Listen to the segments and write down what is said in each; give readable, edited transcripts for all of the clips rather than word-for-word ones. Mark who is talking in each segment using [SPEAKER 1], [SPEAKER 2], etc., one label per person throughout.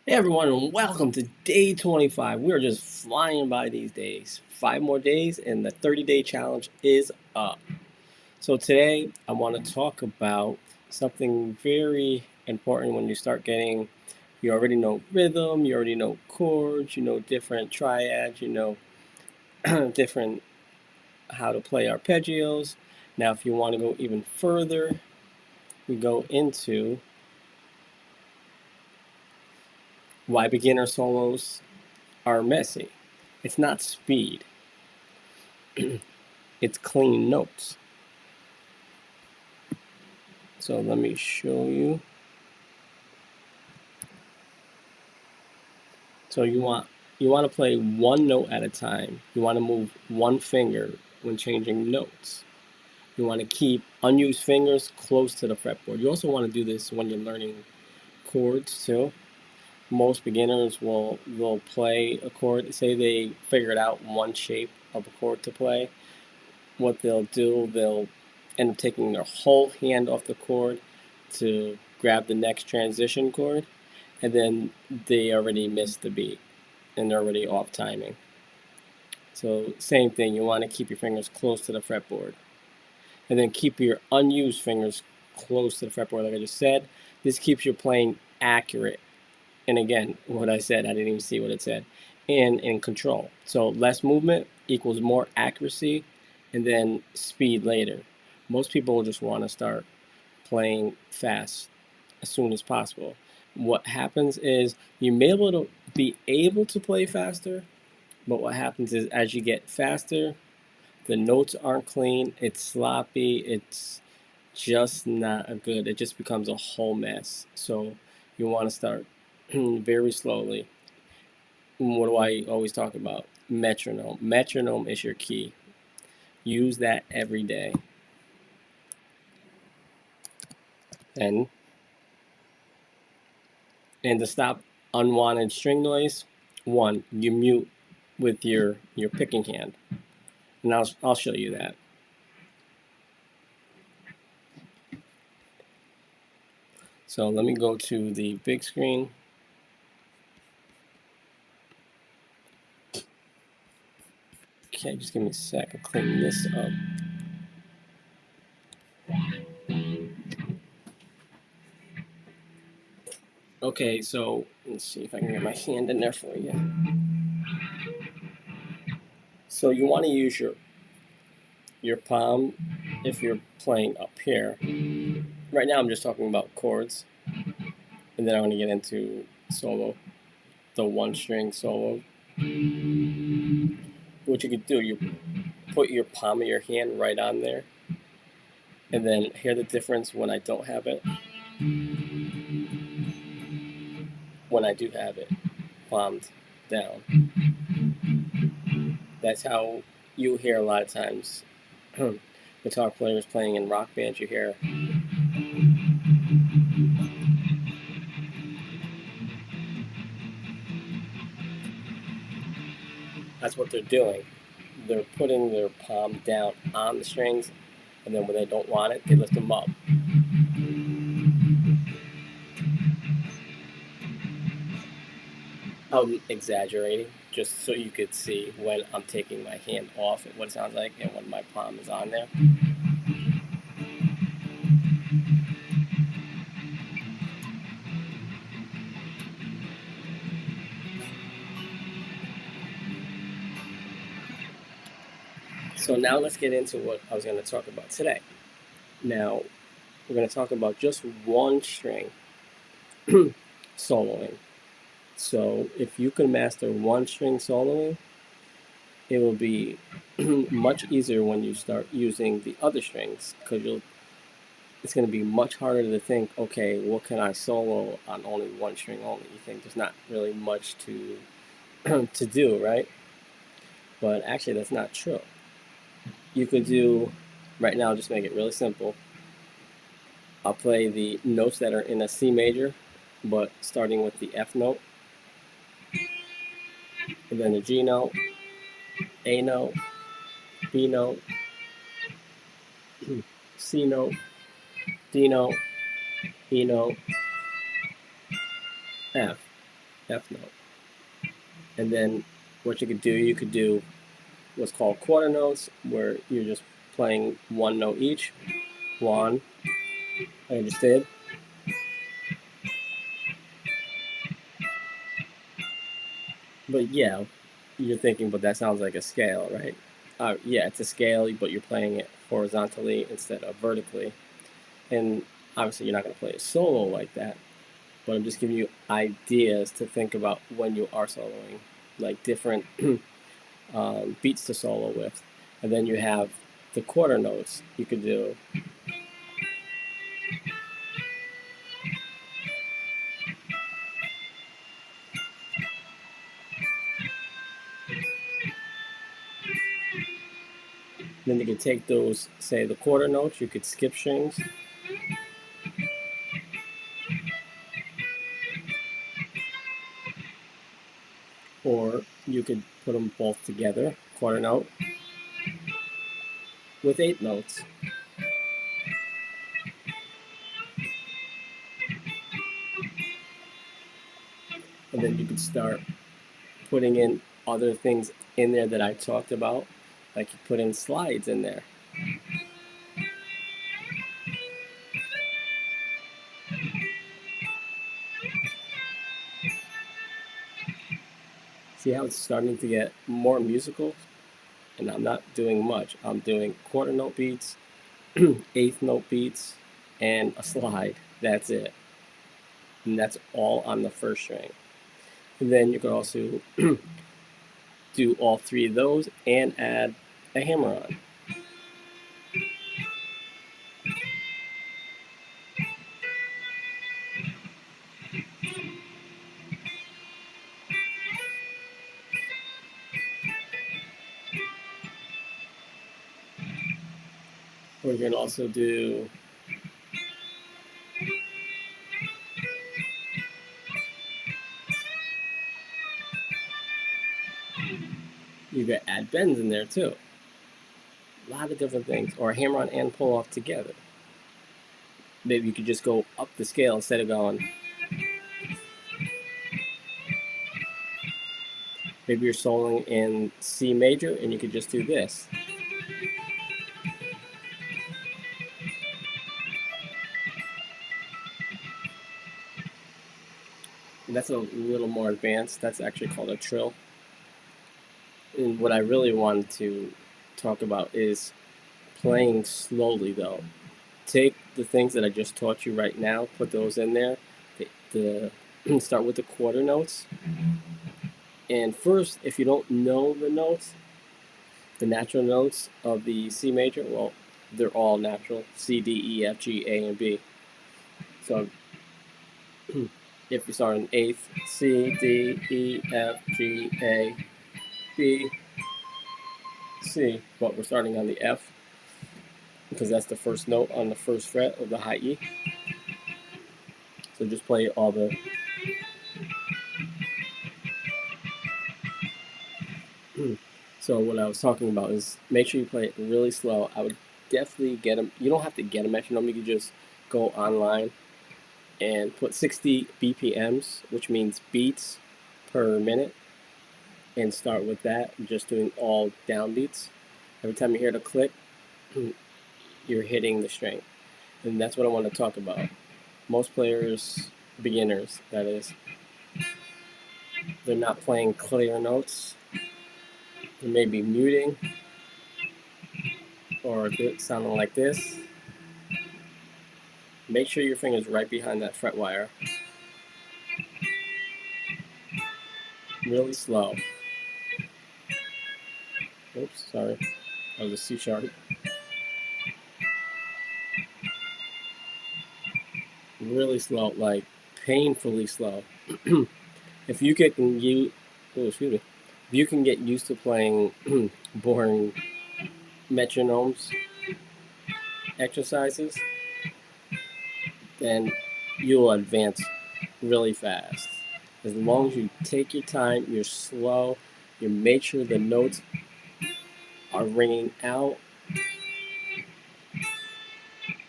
[SPEAKER 1] Hey everyone, and welcome to day 25. We are just flying by these days. 5 more days, and the 30-day challenge is up. So, today I want to talk about something very important when you start getting, you already know rhythm, you already know chords, you know different triads, you know different how to play arpeggios. Now, if you want to go even further, we go into why beginner solos are messy. It's not speed. It's clean notes. So let me show you. So you want to play one note at a time. You want to move one finger when changing notes. You want to keep unused fingers close to the fretboard. You also want to do this when you're learning chords too. Most beginners will play a chord. Say they figured out one shape of a chord to play. What they'll do, they'll end up taking their whole hand off the chord to grab the next transition chord, and then they already missed the beat and they're already off timing. So, same thing, you want to keep your fingers close to the fretboard, and then keep your unused fingers close to the fretboard, like I just said. This keeps your playing accurate. And again, what I said, I didn't even see what it said. And in control. So, less movement equals more accuracy, and then speed later. Most people just want to start playing fast as soon as possible. What happens is you may be able to play faster, but what happens is as you get faster, the notes aren't clean, it's sloppy, it's just not a good, it just becomes a whole mess. So you want to start very slowly. What do I always talk about? Metronome. Metronome is your key. Use that every day. And and to stop unwanted string noise, one, you mute with your picking hand. And I'll show you that. So let me go to the big screen. Okay, just give me a sec. I'll clean this up. Okay, so let's see if I can get my hand in there for you. So you want to use your palm if you're playing up here. Right now I'm just talking about chords, and then I want to get into solo, the one string solo. What you could do, you put your palm of your hand right on there, and then hear the difference when I don't have it, when I do have it palmed down. That's how you hear a lot of times guitar players playing in rock bands. You hear that's what they're doing. They're putting their palm down on the strings, and then when they don't want it, they lift them up. I'm exaggerating just so you could see when I'm taking my hand off what it sounds like and when my palm is on there. So now let's get into what I was going to talk about today. Now, we're going to talk about just one string soloing. So if you can master one string soloing, it will be much easier when you start using the other strings because you'll it's going to be much harder to think, okay, what can I solo on only one string only? You think there's not really much to to do, right? But actually, that's not true. You could do right now. Just make it really simple. I'll play the notes that are in a C major, but starting with the F note, and then the G note, A note, B note, C note, D note, E note, F. F note. And then what you could do what's called quarter notes, where you're just playing one note each. One, I understand. But yeah, you're thinking, but that sounds like a scale, right? Yeah, it's a scale, but you're playing it horizontally instead of vertically. And obviously, you're not going to play a solo like that. But I'm just giving you ideas to think about when you are soloing, like different beats to solo with. And then you have the quarter notes you could do. Then you could take those, say, the quarter notes, you could skip strings. Or you could put them both together, quarter note, with eighth notes. And then you could start putting in other things in there that I talked about, like you put in slides in there. See how it's starting to get more musical? And I'm not doing much. I'm doing quarter note beats, eighth note beats, and a slide. That's it. And that's all on the first string. And then you could also do all three of those and add a hammer on. We're going to also do you could add bends in there too. A lot of different things, or hammer on and pull off together. Maybe you could just go up the scale instead of going. Maybe you're soloing in C major and you could just do this. And that's a little more advanced. That's actually called a trill. And what I really wanted to talk about is playing slowly though. Take the things that I just taught you right now, put those in there. Start with the quarter notes. And first, if you don't know the notes, the natural notes of the C major, well, they're all natural: C, D, E, F, G, A, and B. So if you start in eighth, C, D, E, F, G, A, B, C, but we're starting on the F because that's the first note on the first fret of the high E. So just play all the. So what I was talking about is make sure you play it really slow. I would definitely get them. You don't have to get a metronome. You can just go online and put 60 BPMs, which means beats per minute, and start with that, just doing all downbeats. Every time you hear the click, you're hitting the string. And that's what I want to talk about. Most players, beginners that is, they're not playing clear notes. They may be muting or sounding like this. Make sure your finger's right behind that fret wire. Really slow. Oops, sorry. That was a C sharp. Really slow, like painfully slow. If you can excuse me. If you can get used to playing boring metronomes exercises, then you'll advance really fast. As long as you take your time, you're slow, you make sure the notes are ringing out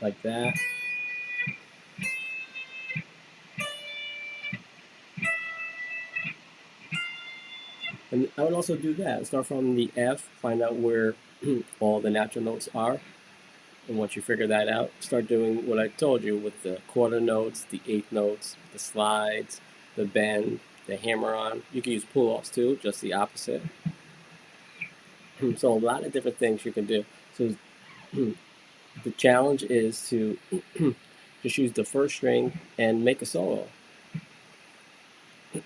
[SPEAKER 1] like that. And I would also do that. Start from the F, find out where all the natural notes are. And once you figure that out, start doing what I told you with the quarter notes, the eighth notes, the slides, the bend, the hammer on. You can use pull offs too, just the opposite. So, a lot of different things you can do. So, the challenge is to just use the first string and make a solo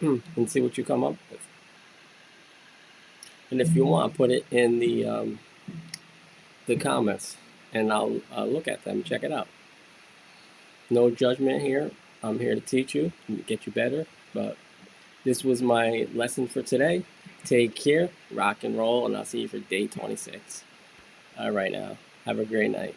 [SPEAKER 1] and see what you come up with. And if you want, put it in the comments, and I'll look at them, check it out. No judgment here. I'm here to teach you, get you better. But this was my lesson for today. Take care, rock and roll, and I'll see you for day 26. All right now. Have a great night.